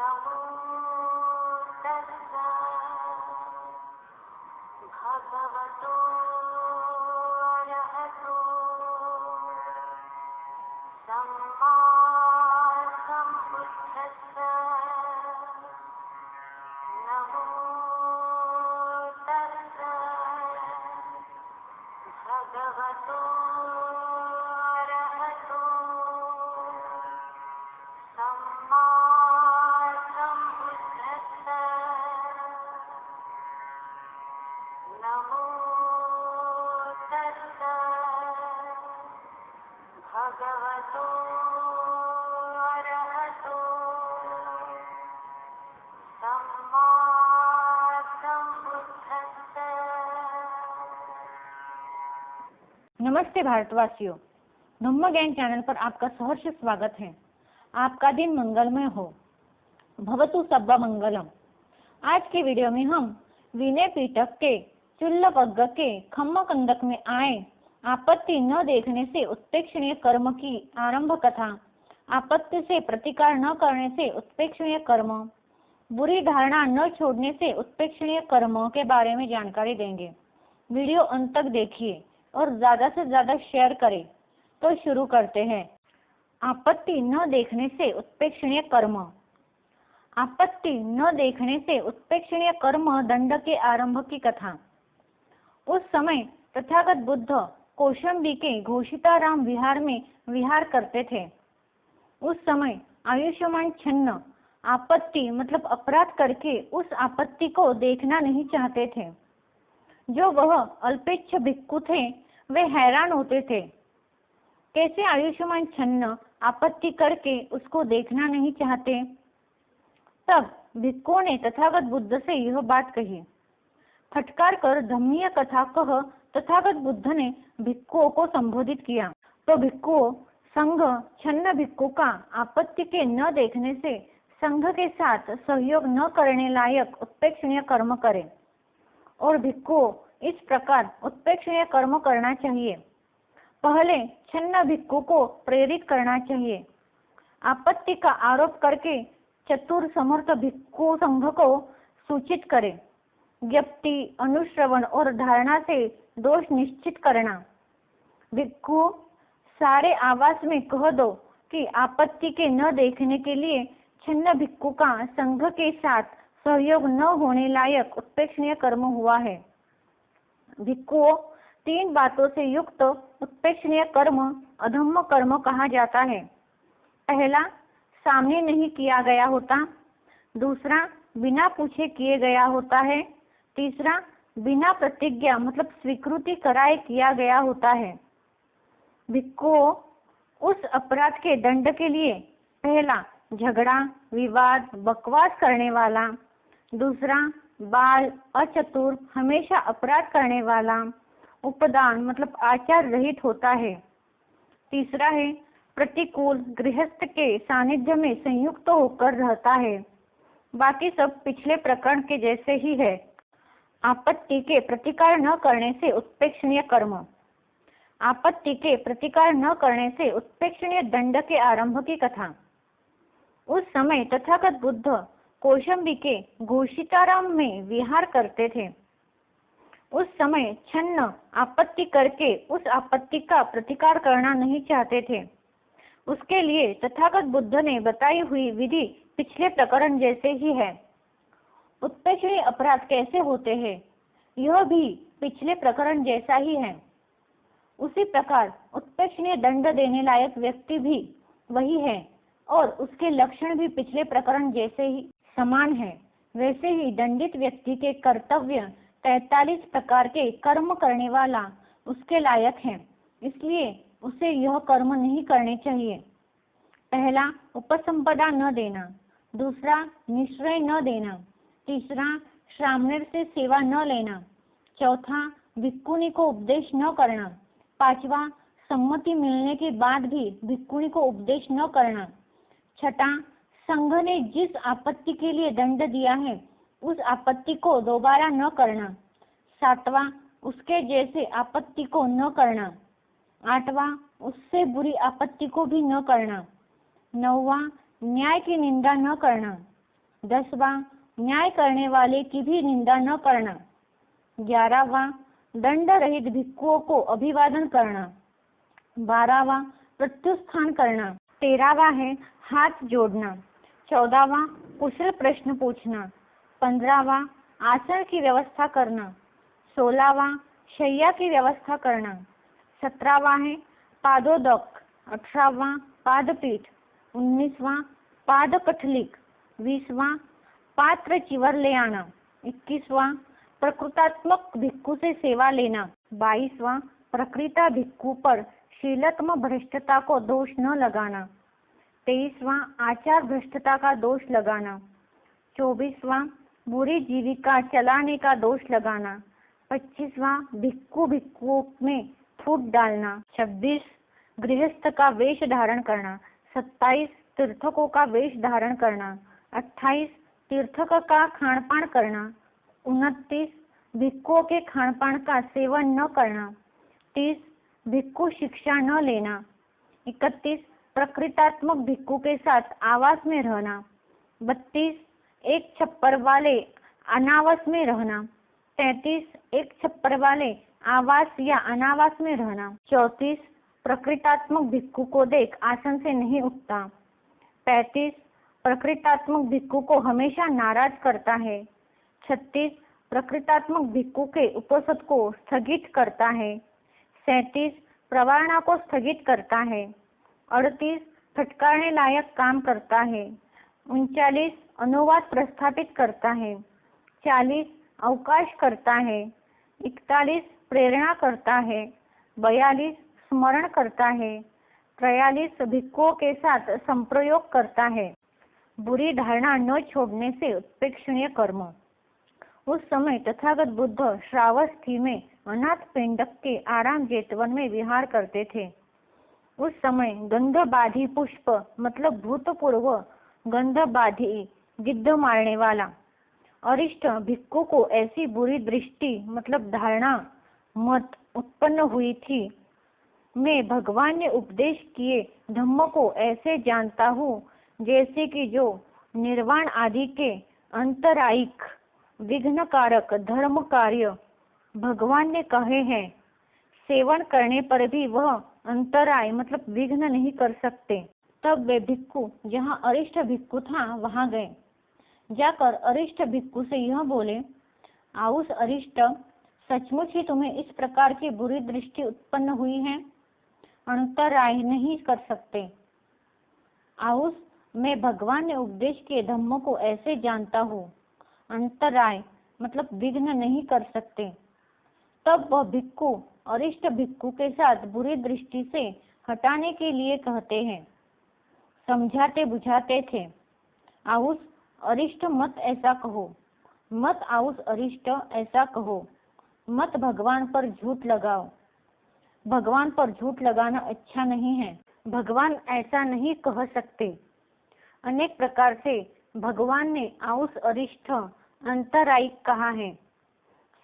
नमो तस्सै भगवतो अरहतो सम्मा सम्बुद्धस्सै नमो तस्सै भगवतो अरहतो सम्मा सम्बुद्धस्सै नमो तस्सै भगवतो अरहतो सम्मा सम्बुद्धस्सै। नमस्ते भारतवासियों, धम्म ज्ञान चैनल पर आपका सहर्ष स्वागत है। आपका दिन मंगलमय हो। भवतु सब्बा मंगलम। आज के वीडियो में हम विनय पिटक के चुल्लपग्ग के खम्मकंदक में आए आपत्ति न देखने से उत्प्रेक्षणीय कर्म की आरंभ कथा, आपत्ति से प्रतिकार न करने से उत्प्रेक्षणीय कर्म, बुरी धारणा न छोड़ने से उत्प्रेक्षणीय कर्म के बारे में जानकारी देंगे। वीडियो अंत तक देखिए और ज्यादा से ज्यादा शेयर करें। तो शुरू करते हैं। आपत्ति न देखने से उत्प्रेक्षणीय कर्म। आपत्ति न देखने से उत्प्रेक्षणीय कर्म दंड के आरंभ की कथा। उस समय तथागत बुद्ध कौशाम्बी के घोषिताराम विहार में विहार करते थे। उस समय आयुष्मान छन्न आपत्ति मतलब अपराध करके उस आपत्ति को देखना नहीं चाहते थे। जो वह अल्पेच्छ भिक्खु थे वे हैरान होते थे, कैसे आयुष्मान छन्न आपत्ति करके उसको देखना नहीं चाहते। तब भिक्खुओं ने तथागत बुद्ध से यह बात कही। फटकार कर धम्मीय कथा कह तथागत बुद्ध ने भिक्खुओं को संबोधित किया। तो भिक्खुओं संघ छन्न भिक्खु का आपत्ति के न देखने से संघ के साथ सहयोग न करने लायक उत्प्रेक्षणीय कर्म करें और भिक्खुओं इस प्रकार उत्प्रेक्षणीय कर्म करना चाहिए। पहले छन्न भिक्खु को प्रेरित करना चाहिए। आपत्ति का आरोप करके चतुर समर्थ भिक्खु संघ को सूचित करें। ज्ञप्ति, अनुश्रवण और धारणा से दोष निश्चित करना। भिक्खु सारे आवास में कह दो कि आपत्ति के न देखने के लिए छन्न भिक्खु का संघ के साथ सहयोग न होने लायक उत्प्रेक्षणीय कर्म हुआ है। भिक्खुओं तीन बातों से युक्त उत्प्रेक्षणीय कर्म अधम्म कर्म कहा जाता है। पहला, सामने नहीं किया गया होता। दूसरा, बिना पूछे किए गया होता है। तीसरा, बिना प्रतिज्ञा मतलब स्वीकृति कराए किया गया होता है। भिक्खुओं उस अपराध के दंड के लिए पहला, झगड़ा, विवाद, बकवास करने वाला। दूसरा, बाल, अचतुर, हमेशा अपराध करने वाला, उपदान मतलब आचार रहित होता है। तीसरा है, प्रतिकूल, गृहस्थ के सानिध्य में संयुक्त होकर रहता है। बाकी सब पिछले प्रकरण के जैसे ही है। आपत्ति के प्रतिकार न करने से उत्प्रेक्षणीय कर्म। आपत्ति के प्रतिकार न करने से उत्प्रेक्षणीय दंड के आरंभ की कथा। उस समय तथागत बुद्ध कौशाम्बी के घोषिताराम में विहार करते थे। उस समय छन्न आपत्ति करके उस आपत्ति का प्रतिकार करना नहीं चाहते थे। उसके लिए तथागत बुद्ध ने बताई हुई विधि पिछले प्रकरण जैसे ही है। उत्प्रेक्षणीय अपराध कैसे होते हैं यह भी पिछले प्रकरण जैसा ही है। उसी प्रकार उत्प्रेक्षणीय दंड देने लायक व्यक्ति भी वही है और उसके लक्षण भी पिछले प्रकरण जैसे ही समान है। वैसे ही दंडित व्यक्ति के कर्तव्य 43 प्रकार के कर्म करने वाला उसके लायक है, इसलिए उसे यह कर्म नहीं करने चाहिए। पहला, उपसंपदा न देना। दूसरा, निश्रय न देना। तीसरा, श्रामणेर से सेवा न लेना। चौथा, भिक्खुनी को उपदेश न करना। पांचवा, सम्मति मिलने के बाद भी भिक्खुनी को उपदेश न करना। छठा, संघ ने जिस आपत्ति के लिए दंड दिया है उस आपत्ति को दोबारा न करना। सातवां, उसके जैसे आपत्ति को न करना। आठवां, उससे बुरी आपत्ति को भी न करना। नौवां, न्याय की निंदा न करना। 10वां न्याय करने वाले की भी निंदा न करना। 11वां दंड रहित भिक्षुओं को अभिवादन करना। 12वां प्रत्युत्थान करना। 13वां है हाथ जोड़ना। 14वां कुशल प्रश्न पूछना। 15वां आसन की व्यवस्था करना। 16वां शैया की व्यवस्था करना। 17वां है पादोदक। 18वां पादपीठ। 19वां पाद कठलिक। 20वां पात्र चिवर ले आना। 21वां प्रकृतात्मक भिक्षु से सेवा लेना। 22वां प्रकृता भिक्षु पर शीलत्म भ्रष्टता को दोष न लगाना। 23वां आचार भ्रष्टता का दोष लगाना। 24वां बुरी जीविका चलाने का दोष लगाना। 25वां भिक्षुओं में फूट डालना। 26 गृहस्थ का वेश धारण करना। 27 तीर्थकों का वेश धारण करना। 28 तीर्थक का खानपान करना। 29 भिक्षुओं के खानपान का सेवन न करना। 30 भिक्षु शिक्षा न लेना। 31 प्रकृतात्मक भिक्षु के साथ आवास में रहना। 32 एक छप्पर वाले अनावास में रहना। 33 एक छप्पर वाले आवास या अनावास में रहना। 34 प्रकृतात्मक भिक्षु को देख आसन से नहीं उठता। 35 प्रकृतात्मक भिक्षु को हमेशा नाराज करता है। 36 प्रकृतात्मक भिक्षु के उपसद को स्थगित करता है। 37 प्रवारणा को स्थगित करता है। 38 फटकारने लायक काम करता है। 39 अनुवाद प्रस्थापित करता है। 40 अवकाश करता है। 41 प्रेरणा करता है। 42 स्मरण करता है। 43 भिक्षुओं के साथ संप्रयोग करता है। बुरी धारणा न छोड़ने से उत्प्रेक्षणीय कर्म। उस समय तथागत बुद्ध श्रावस्ती में अनाथ पिंडक के आराम जेतवन में विहार करते थे। उस समय गंधबाधी पुष्प मतलब भूतपूर्व गंधबाधी गिद्ध मारने वाला अरिष्ट भिक्षु को ऐसी बुरी दृष्टि मतलब धारणा मत उत्पन्न हुई थी। मैं भगवान ने उपदेश किए धम्म को ऐसे जानता हूँ जैसे कि जो निर्वाण आदि के अंतरायिक विघ्नकारक धर्म कार्य भगवान ने कहे हैं, सेवन करने पर भी वह अंतराय मतलब विघ्न नहीं कर सकते। तब वे भिक्षु जहाँ अरिष्ट भिक्षु था वहां गए। जाकर अरिष्ट भिक्षु से यह बोले, आउस अरिष्ट, सचमुच ही तुम्हें इस प्रकार की बुरी दृष्टि उत्पन्न हुई है, अंतराय नहीं कर सकते। आउस, मैं भगवान ने उपदेश किए धम्म को ऐसे जानता हूँ, अंतराय मतलब विघ्न नहीं कर सकते। तब वह भिक्षु अरिष्ट भिक्षु के साथ बुरी दृष्टि से हटाने के लिए कहते हैं, समझाते बुझाते थे, आउस अरिष्ट मत ऐसा कहो, मत आउस अरिष्ट ऐसा कहो, मत भगवान पर झूठ लगाओ। भगवान पर झूठ लगाना अच्छा नहीं है, भगवान ऐसा नहीं कह सकते। अनेक प्रकार से भगवान ने आउस अरिष्ट अंतरायी कहा है,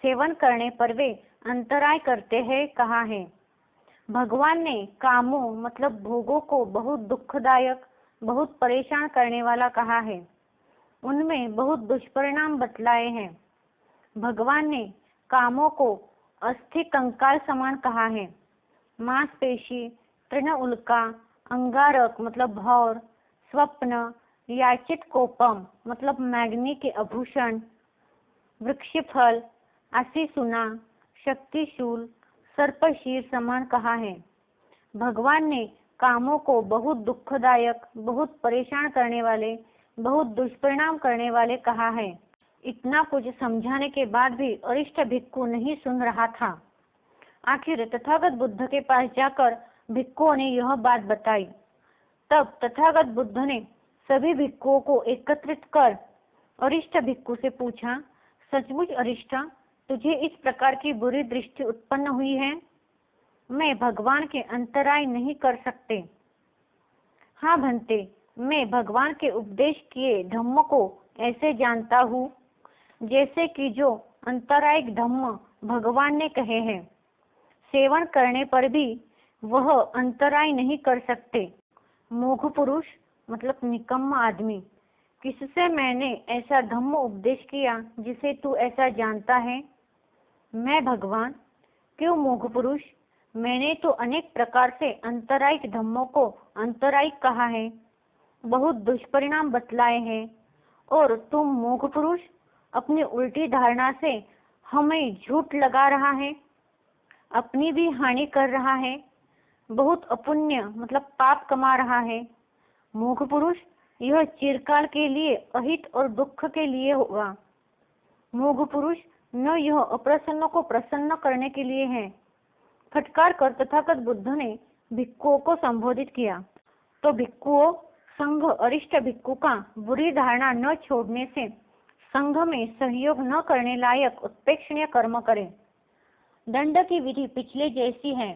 सेवन करने पर वे अंतराय करते हैं कहा है। भगवान ने कामों मतलब भोगों को बहुत दुखदायक बहुत परेशान करने वाला कहा है, उनमें बहुत दुष्परिणाम बतलाए हैं। भगवान ने कामों को अस्थि कंकाल समान कहा है, मांसपेशी तृण उल्का अंगारक मतलब भौर, स्वप्न याचित कोपम मतलब मैग्नी के आभूषण, वृक्षफल आशीसुना शक्तिशूल सर्पशीर समान कहा है। भगवान ने कामों को बहुत दुखदायक बहुत परेशान करने वाले बहुत दुष्परिणाम करने वाले कहा है। इतना कुछ समझाने के बाद भी अरिष्ट भिक्षु नहीं सुन रहा था। आखिर तथागत बुद्ध के पास जाकर भिक्षुओं ने यह बात बताई। तब तथागत बुद्ध ने सभी भिक्षुओं को एकत्रित कर अरिष्ट भिक्षु से पूछा, सचमुच अरिष्ट, तुझे इस प्रकार की बुरी दृष्टि उत्पन्न हुई है? मैं भगवान के अंतराय नहीं कर सकते। हाँ भंते, मैं भगवान के उपदेश किए धम्म को ऐसे जानता हूँ जैसे कि जो अंतरायिक धम्म भगवान ने कहे हैं, सेवन करने पर भी वह अंतराय नहीं कर सकते। मोघ पुरुष मतलब निकम्मा आदमी, किससे मैंने ऐसा धम्म उपदेश किया जिसे तू ऐसा जानता है? मैं भगवान। क्यों मूढ़ पुरुष, मैंने तो अनेक प्रकार से अंतरायिक धम्मों को अंतरायिक कहा है, बहुत दुष्परिणाम बतलाए हैं, और तुम मूढ़ पुरुष अपनी उल्टी धारणा से हमें झूठ लगा रहा है, अपनी भी हानि कर रहा है, बहुत अपुण्य मतलब पाप कमा रहा है। मूढ़ पुरुष, यह चिरकाल के लिए अहित और दुख के लिए होगा। मूढ़ पुरुष, न यह अप्रसन्न को प्रसन्न करने के लिए है। फटकार कर तथागत बुद्ध ने भिक्षुओं को संबोधित किया तो भिक्षुओं, संघ अरिष्ट भिक्षु का बुरी धारणा न छोड़ने से संघ में सहयोग न करने लायक उत्प्रेक्षणीय कर्म करें। दंड की विधि पिछले जैसी है,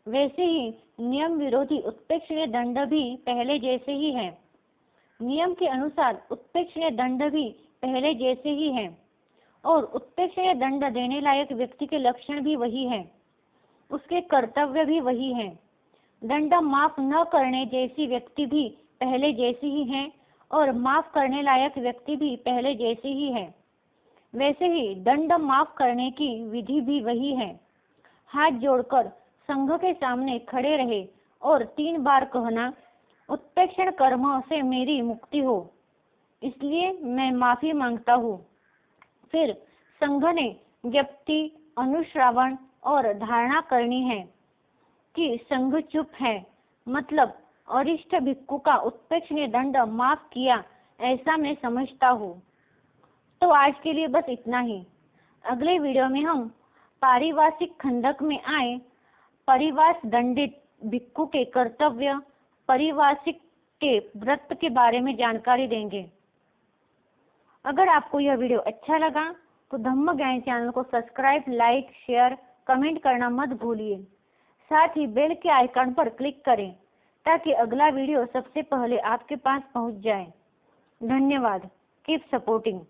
वैसे ही नियम विरोधी उत्प्रेक्षणीय दंड भी पहले जैसे ही है। नियम के अनुसार उत्प्रेक्षणीय दंड भी पहले जैसे ही है, और उत्प्रेक्षणीय दंड देने लायक व्यक्ति के लक्षण भी वही है, उसके कर्तव्य भी वही है। दंड माफ न करने जैसी व्यक्ति भी पहले जैसी ही है, और माफ करने लायक व्यक्ति भी पहले जैसी ही है। वैसे ही दंड माफ करने की विधि भी वही है। हाथ जोड़कर संघ के सामने खड़े रहे और 3 बार कहना, उत्प्रेक्षण कर्म से मेरी मुक्ति हो, इसलिए मैं माफी मांगता हूँ। फिर संघ ने जप्ति, अनुश्रावण और धारणा करनी है कि संघ चुप है, मतलब अरिष्ट भिक्षु का उत्प्रेक्षणीय दंड माफ किया, ऐसा मैं समझता हूँ। तो आज के लिए बस इतना ही। अगले वीडियो में हम पारिवासिक खंडक में आए परिवास दंडित भिक्षु के कर्तव्य, परिवासिक के व्रत के बारे में जानकारी देंगे। अगर आपको यह वीडियो अच्छा लगा तो धम्म ज्ञान चैनल को सब्सक्राइब, लाइक, शेयर, कमेंट करना मत भूलिए। साथ ही बेल के आइकन पर क्लिक करें ताकि अगला वीडियो सबसे पहले आपके पास पहुंच जाए। धन्यवाद। Keep supporting.